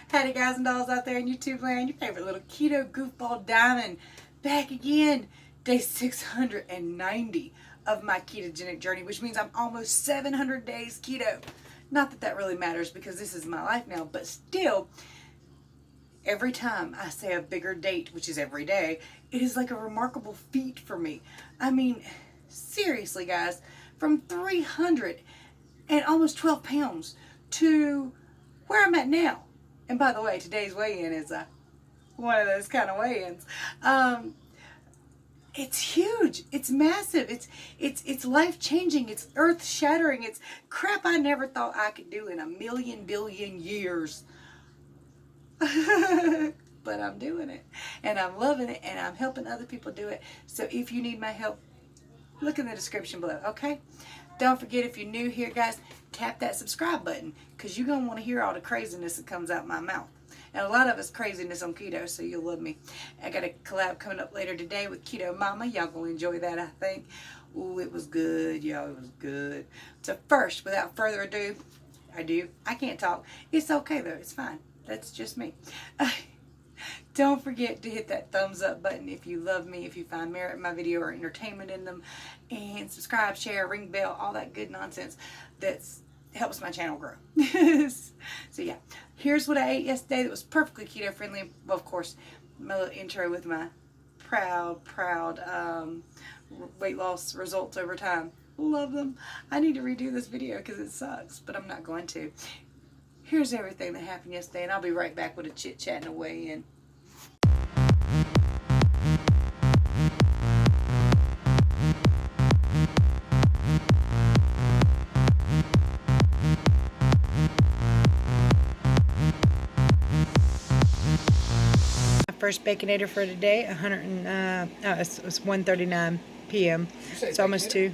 Howdy guys and dolls out there in YouTube land, your favorite little keto goofball diamond, back again, day 690 of my ketogenic journey, which means I'm almost 700 days keto. Not that that really matters because this is my life now, but still, every time I say a bigger date, which is every day, it is like a remarkable feat for me. I mean, seriously guys, from 300 and almost 12 pounds to where I'm at now. And by the way, today's weigh-in is one of those kind of weigh-ins. It's huge. It's massive. It's life-changing. It's earth-shattering. It's crap I never thought I could do in a million billion years. But I'm doing it, and I'm loving it, and I'm helping other people do it. So if you need my help, look in the description below, okay? Don't forget, if you're new here, guys, tap that subscribe button, because you're going to want to hear all the craziness that comes out my mouth. And a lot of it's craziness on keto, so you'll love me. I got a collab coming up later today with Keto Mama. Y'all going to enjoy that, I think. Ooh, it was good, y'all. It was good. So first, without further ado, I can't talk. It's okay, though. It's fine. That's just me. Don't forget to hit that thumbs up button if you love me, if you find merit in my video or entertainment in them, and subscribe, share, ring bell, all that good nonsense that helps my channel grow. So yeah, here's what I ate yesterday that was perfectly keto friendly. Well, of course, my little intro with my proud weight loss results over time. Love them. I need to redo this video because it sucks, but I'm not going to. Here's everything that happened yesterday, and I'll be right back with a chit-chat and a weigh-in. First Baconator for today, it's 1:39 p.m. It's almost 2.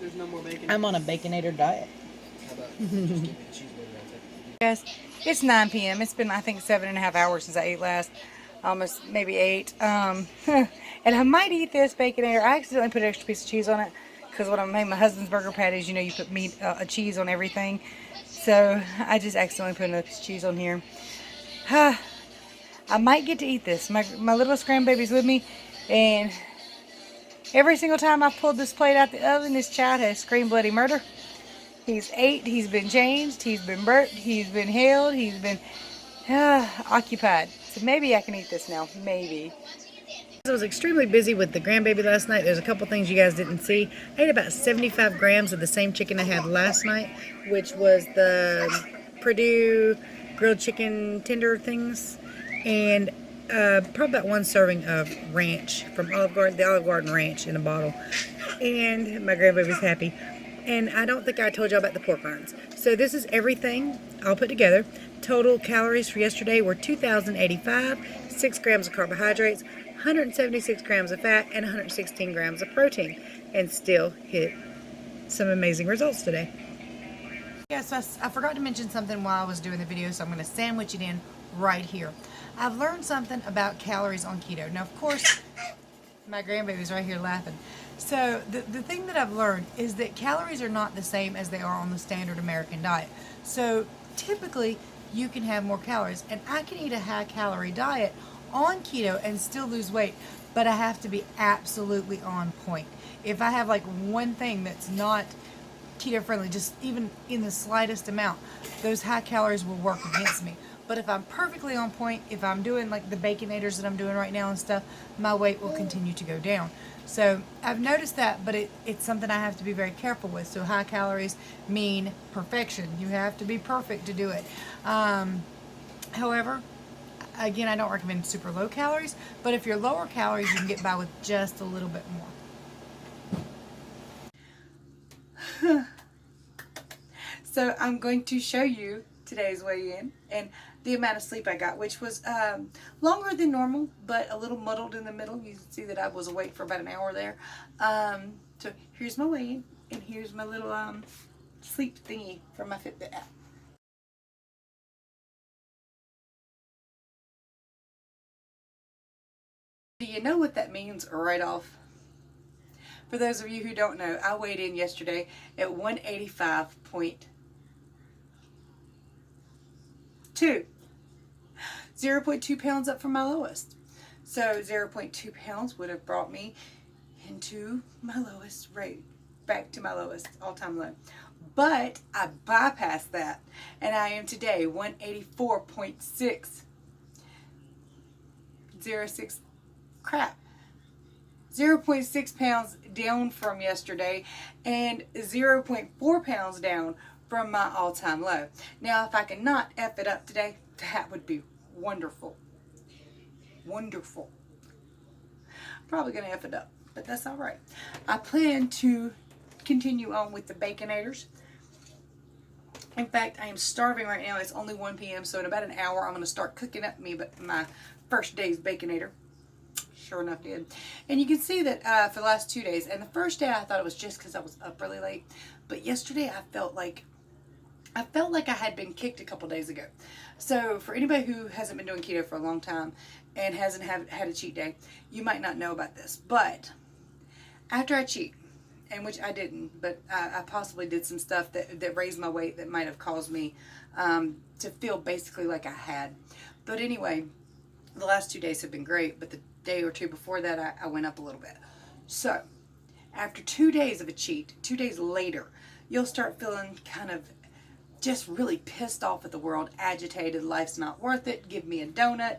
There's no more bacon. I'm on a Baconator diet. How about just give me a cheeseburger? Yes, it's 9 p.m. It's been, I think, 7.5 hours since I ate last. Almost, maybe 8. And I might eat this Baconator. I accidentally put an extra piece of cheese on it because when I made my husband's burger patties, you know, you put meat, a cheese on everything. So I just accidentally put another piece of cheese on here. I might get to eat this. My littlest grandbaby's with me, and every single time I've pulled this plate out the oven, this child has screamed bloody murder. He's 8, he's been changed, he's been burnt, he's been held, he's been occupied. So maybe I can eat this now, maybe. I was extremely busy with the grandbaby last night. There's a couple things you guys didn't see. I ate about 75 grams of the same chicken I had last night, which was the Purdue grilled chicken tender things. And probably about 1 serving of ranch from Olive Garden, the Olive Garden ranch in a bottle. And my grandbaby's happy. And I don't think I told y'all about the pork rinds. So this is everything I'll put together. Total calories for yesterday were 2,085, 6 grams of carbohydrates, 176 grams of fat, and 116 grams of protein. And still hit some amazing results today. Yes, I forgot to mention something while I was doing the video, so I'm going to sandwich it in right here. I've learned something about calories on keto. Now, of course, my grandbaby's right here laughing. So the thing that I've learned is that calories are not the same as they are on the standard American diet. So typically, you can have more calories. And I can eat a high-calorie diet on keto and still lose weight, but I have to be absolutely on point. If I have like one thing that's not keto-friendly, just even in the slightest amount, those high calories will work against me. But if I'm perfectly on point, if I'm doing like the Baconators that I'm doing right now and stuff, my weight will continue to go down. So I've noticed that, but it's something I have to be very careful with. So high calories mean perfection. You have to be perfect to do it. However, again, I don't recommend super low calories, but if you're lower calories, you can get by with just a little bit more. So I'm going to show you today's weigh-in and the amount of sleep I got, which was longer than normal, but a little muddled in the middle. You can see that I was awake for about an hour there. So here's my weigh-in, and here's my little sleep thingy from my Fitbit app. Do you know what that means right off? For those of you who don't know, I weighed in yesterday at 185.0 0.2. 0.2 pounds up from my lowest. So 0.2 pounds would have brought me into my lowest rate, back to my lowest all-time low. But I bypassed that, and I am today 184.606. Crap. 0.6 pounds down from yesterday and 0.4 pounds down from my all-time low. Now, if I can not F it up today, that would be wonderful. Wonderful. Probably going to F it up, but that's all right. I plan to continue on with the Baconators. In fact, I am starving right now. It's only 1 p.m., so in about an hour, I'm going to start cooking up my first day's Baconator. Sure enough did. And you can see that for the last 2 days, and the first day I thought it was just because I was up really late, but yesterday I felt like I had been kicked a couple days ago. So for anybody who hasn't been doing keto for a long time and hasn't had a cheat day, you might not know about this. But after I cheat, and which I didn't, but I possibly did some stuff that raised my weight that might have caused me to feel basically like I had. But anyway, the last 2 days have been great, but the day or two before that I went up a little bit. So after 2 days of a cheat, 2 days later, you'll start feeling kind of just really pissed off at the world, agitated, life's not worth it, give me a donut,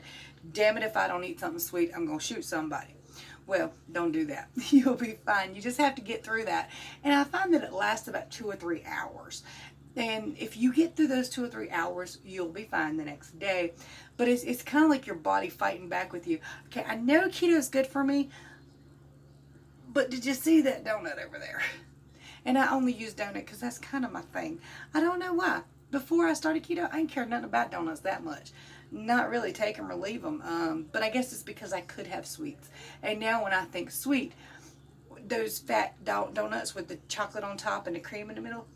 damn it, if I don't eat something sweet, I'm going to shoot somebody. Well, don't do that. You'll be fine. You just have to get through that. And I find that it lasts about 2 or 3 hours. And if you get through those 2 or 3 hours, you'll be fine the next day. But it's kind of like your body fighting back with you. Okay, I know keto is good for me, but did you see that donut over there? And I only use donut because that's kind of my thing. I don't know why. Before I started keto, I didn't care nothing about donuts that much. Not really take them or leave them. But I guess it's because I could have sweets. And now when I think sweet, those fat donuts with the chocolate on top and the cream in the middle,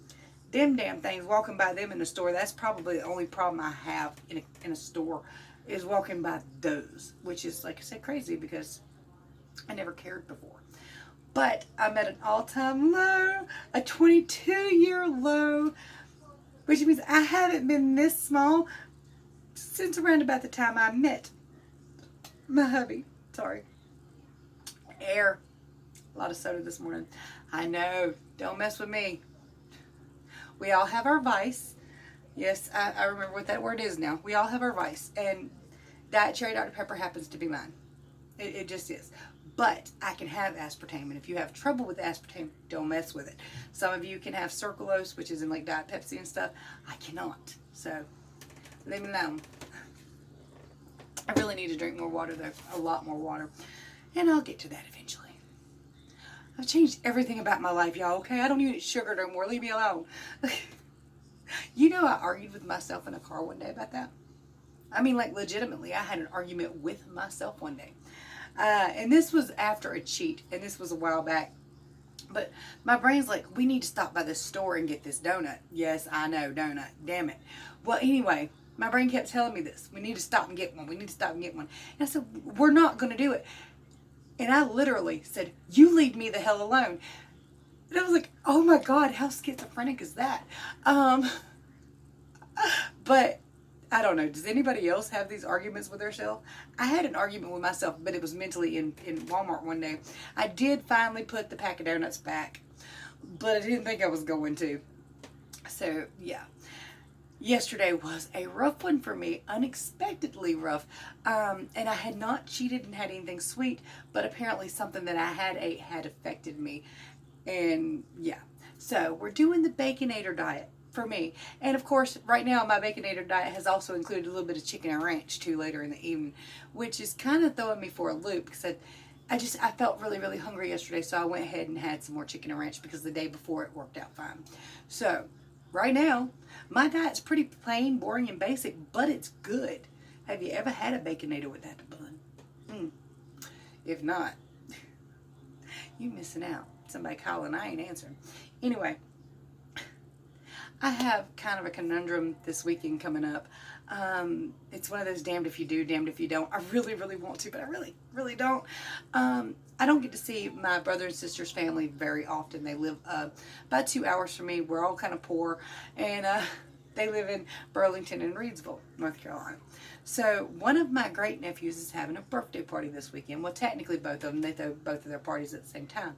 them damn things, walking by them in the store, that's probably the only problem I have in a store, is walking by those. Which is, like I said, crazy because I never cared before. But I'm at an all-time low, a 22-year low, which means I haven't been this small since around about the time I met my hubby. Sorry. Air. A lot of soda this morning. I know. Don't mess with me. We all have our vice. Yes, I remember what that word is now. We all have our vice. And Diet Cherry Dr. Pepper happens to be mine. It just is. But I can have aspartame, and if you have trouble with aspartame, don't mess with it. Some of you can have Circulose, which is in like Diet Pepsi and stuff. I cannot. So, leave me alone. I really need to drink more water, though. A lot more water. And I'll get to that eventually. I've changed everything about my life, y'all, okay? I don't even eat sugar no more. Leave me alone. You know, I argued with myself in a car one day about that. I mean, like, legitimately, I had an argument with myself one day. And this was after a cheat, and this was a while back. But my brain's like, we need to stop by this store and get this donut. Yes, I know, donut. Damn it. Well, anyway, my brain kept telling me this. We need to stop and get one. We need to stop and get one. And I said, we're not going to do it. And I literally said, you leave me the hell alone. And I was like, oh my God, how schizophrenic is that? But I don't know. Does anybody else have these arguments with themselves? I had an argument with myself, but it was mentally in Walmart one day. I did finally put the pack of donuts back, but I didn't think I was going to. So, yeah. Yesterday was a rough one for me, unexpectedly rough. And I had not cheated and had anything sweet, but apparently something that I had ate had affected me. And, yeah. So, we're doing the Baconator diet. For me. And of course, right now my Baconator diet has also included a little bit of chicken and ranch too later in the evening, which is kind of throwing me for a loop because I felt really, really hungry yesterday, so I went ahead and had some more chicken and ranch because the day before it worked out fine. So, right now, my diet's pretty plain, boring, and basic, but it's good. Have you ever had a Baconator with that bun? If not, you missing out. Somebody calling, I ain't answering. Anyway, I have kind of a conundrum this weekend coming up. It's one of those damned if you do, damned if you don't. I really, really want to, but I really, really don't. I don't get to see my brother and sister's family very often. They live about 2 hours from me. We're all kind of poor. And They live in Burlington and Reidsville, North Carolina. So one of my great nephews is having a birthday party this weekend. Well, technically both of them. They throw both of their parties at the same time.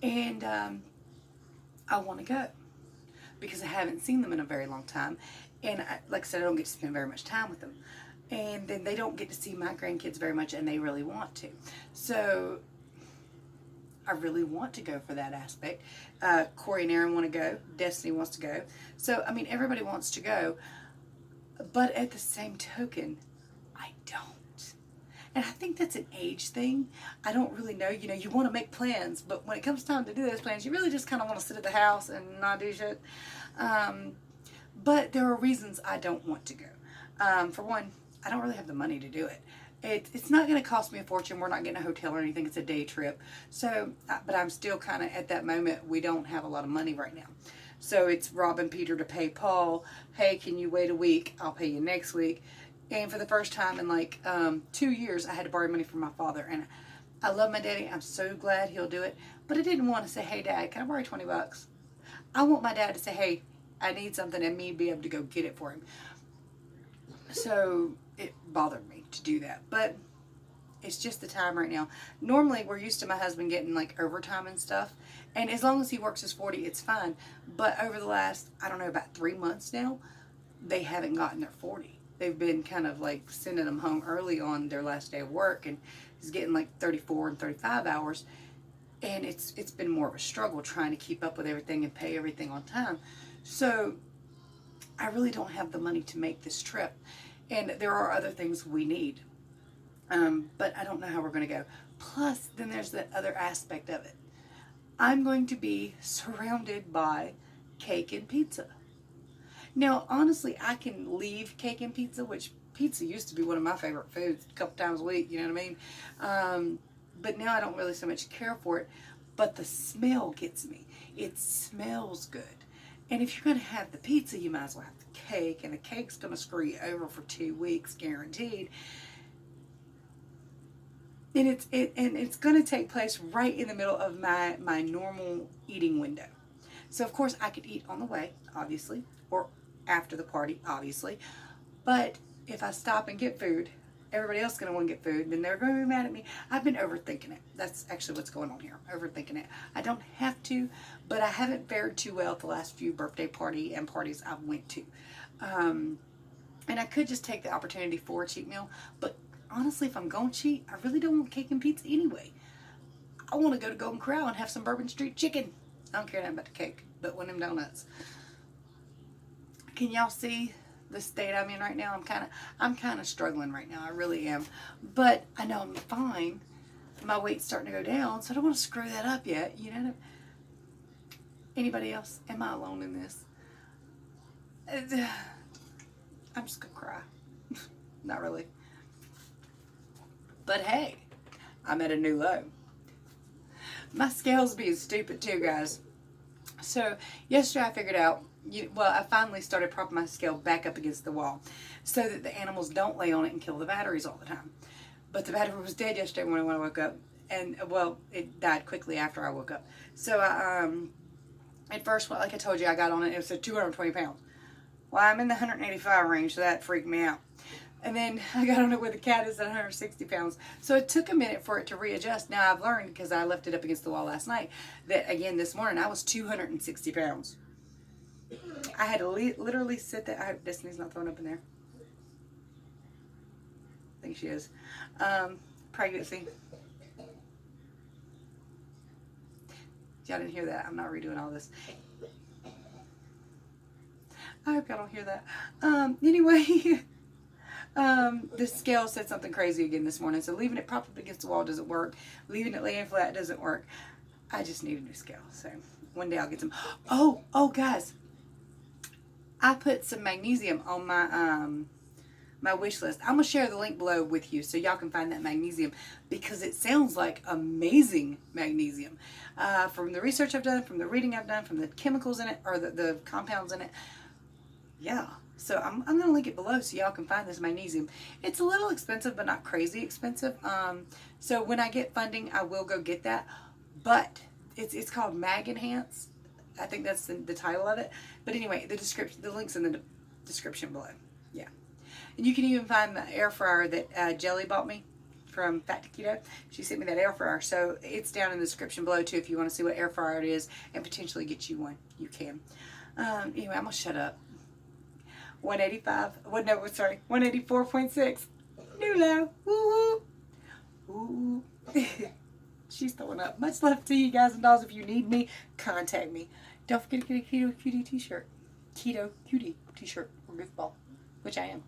And I want to go because I haven't seen them in a very long time. And like I said, I don't get to spend very much time with them. And then they don't get to see my grandkids very much, and they really want to. So I really want to go for that aspect. Corey and Aaron want to go. Destiny wants to go. So, I mean, everybody wants to go. But at the same token, I don't. And I think that's an age thing. I don't really know. You know, you want to make plans, but when it comes time to do those plans, you really just kind of want to sit at the house and not do shit. But there are reasons I don't want to go. For one, I don't really have the money to do it. It's not going to cost me a fortune. We're not getting a hotel or anything. It's a day trip. So, but I'm still kind of at that moment. We don't have a lot of money right now. So it's robbing Peter to pay Paul. Hey, can you wait a week? I'll pay you next week. And for the first time in like 2 years, I had to borrow money from my father. And I love my daddy. I'm so glad he'll do it. But I didn't want to say, hey, Dad, can I borrow $20? I want my dad to say, hey, I need something, and me be able to go get it for him. So it bothered me to do that, but it's just the time right now. Normally we're used to my husband getting like overtime and stuff, and as long as he works his 40, it's fine. But over the last, I don't know, about 3 months now, they haven't gotten their 40. They've been kind of like sending them home early on their last day of work, and he's getting like 34 and 35 hours, and it's been more of a struggle trying to keep up with everything and pay everything on time. So I really don't have the money to make this trip. And there are other things we need. But I don't know how we're going to go. Plus, then there's that other aspect of it. I'm going to be surrounded by cake and pizza. Now, honestly, I can leave cake and pizza, which pizza used to be one of my favorite foods a couple times a week, you know what I mean? But now I don't really so much care for it. But the smell gets me. It smells good. And if you're going to have the pizza, you might as well have the cake. And the cake's going to screw you over for 2 weeks, guaranteed. And it's going to take place right in the middle of my normal eating window. So, of course, I could eat on the way, obviously, or after the party, obviously. But if I stop and get food, everybody else is going to want to get food, then they're going to be mad at me. I've been overthinking it. That's actually what's going on here, overthinking it. I don't have to, but I haven't fared too well at the last few birthday parties I've went to. And I could just take the opportunity for a cheat meal, but honestly, if I'm going to cheat, I really don't want cake and pizza anyway. I want to go to Golden Corral and have some Bourbon Street chicken. I don't care nothing about the cake, but one of them donuts. Can y'all see the state I'm in right now? I'm kind of struggling right now. I really am. But I know I'm fine. My weight's starting to go down, so I don't want to screw that up yet. You know? Anybody else? Am I alone in this? I'm just gonna cry. Not really. But hey, I'm at a new low. My scale's being stupid too, guys. So yesterday I figured out, I finally started propping my scale back up against the wall so that the animals don't lay on it and kill the batteries all the time. But the battery was dead yesterday when I woke up. And, well, it died quickly after I woke up. So at first, like I told you, I got on it. It said 220 pounds. Well, I'm in the 185 range, so that freaked me out. And then I got on it with the cat is at 160 pounds. So it took a minute for it to readjust. Now I've learned, because I left it up against the wall last night, that again this morning I was 260 pounds. I had to literally sit there. I hope Destiny's not throwing up in there. I think she is. Pregnancy. Y'all didn't hear that. I'm not redoing all this. I hope y'all don't hear that. Anyway, the scale said something crazy again this morning. So leaving it propped up against the wall doesn't work. Leaving it laying flat doesn't work. I just need a new scale. So one day I'll get some. Oh, guys. I put some magnesium on my wish list. I'm going to share the link below with you so y'all can find that magnesium, because it sounds like amazing magnesium. From the research I've done, from the reading I've done, from the chemicals in it, or the compounds in it. Yeah. So I'm going to link it below so y'all can find this magnesium. It's a little expensive, but not crazy expensive. So when I get funding, I will go get that. But it's called MagEnhance. I think that's the title of it. But anyway, the description, the link's in description below. Yeah. And you can even find the air fryer that Jelly bought me from Fat to Keto. She sent me that air fryer. So it's down in the description below too if you want to see what air fryer it is and potentially get you one. You can. Anyway, I'm going to shut up. 185. What? No, sorry. 184.6. New low. Woo woo. Ooh. She's throwing up. Much love to you guys and dolls. If you need me, contact me. Don't forget to get a Keto Cutie t-shirt. Keto Cutie t-shirt or goofball, which I am.